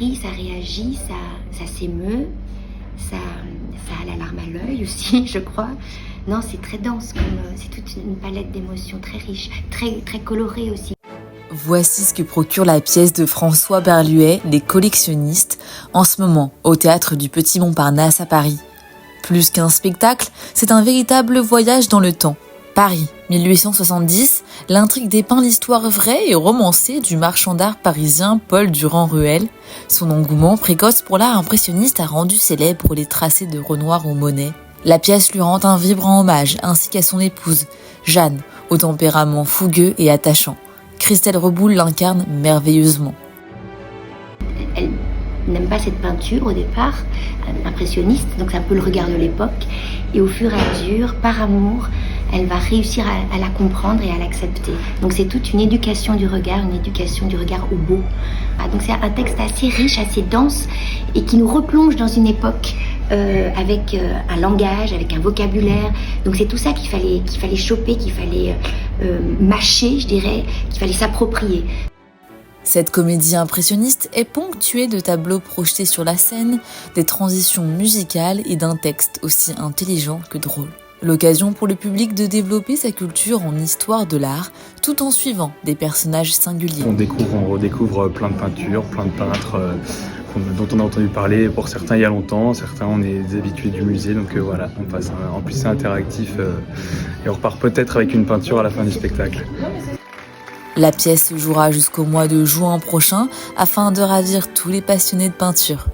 rit, ça réagit, ça s'émeut, ça a la larme à l'œil aussi, je crois. Non, c'est très dense, c'est toute une palette d'émotions très riche, très colorée aussi. Voici ce que procure la pièce de François Berluet, Les collectionnistes, en ce moment au théâtre du Petit Montparnasse à Paris. Plus qu'un spectacle, c'est un véritable voyage dans le temps. Paris, 1870, l'intrigue dépeint l'histoire vraie et romancée du marchand d'art parisien Paul Durand-Ruel. Son engouement précoce pour l'art impressionniste a rendu célèbres les tracés de Renoir ou Monet. La pièce lui rend un vibrant hommage, ainsi qu'à son épouse, Jeanne, au tempérament fougueux et attachant. Christelle Reboul l'incarne merveilleusement. Elle n'aime pas cette peinture au départ, impressionniste, donc c'est un peu le regard de l'époque. Et au fur et à mesure, par amour, elle va réussir à la comprendre et à l'accepter. Donc c'est toute une éducation du regard au beau. Donc c'est un texte assez riche, assez dense, et qui nous replonge dans une époque avec un langage, avec un vocabulaire. Donc c'est tout ça qu'il fallait choper, qu'il fallait mâcher, je dirais, qu'il fallait s'approprier. Cette comédie impressionniste est ponctuée de tableaux projetés sur la scène, des transitions musicales et d'un texte aussi intelligent que drôle. L'occasion pour le public de développer sa culture en histoire de l'art, tout en suivant des personnages singuliers. On redécouvre plein de peintures, plein de peintres dont on a entendu parler pour certains il y a longtemps, certains on est des habitués du musée, donc voilà, on passe. En plus c'est interactif et on repart peut-être avec une peinture à la fin du spectacle. La pièce se jouera jusqu'au mois de juin prochain afin de ravir tous les passionnés de peinture.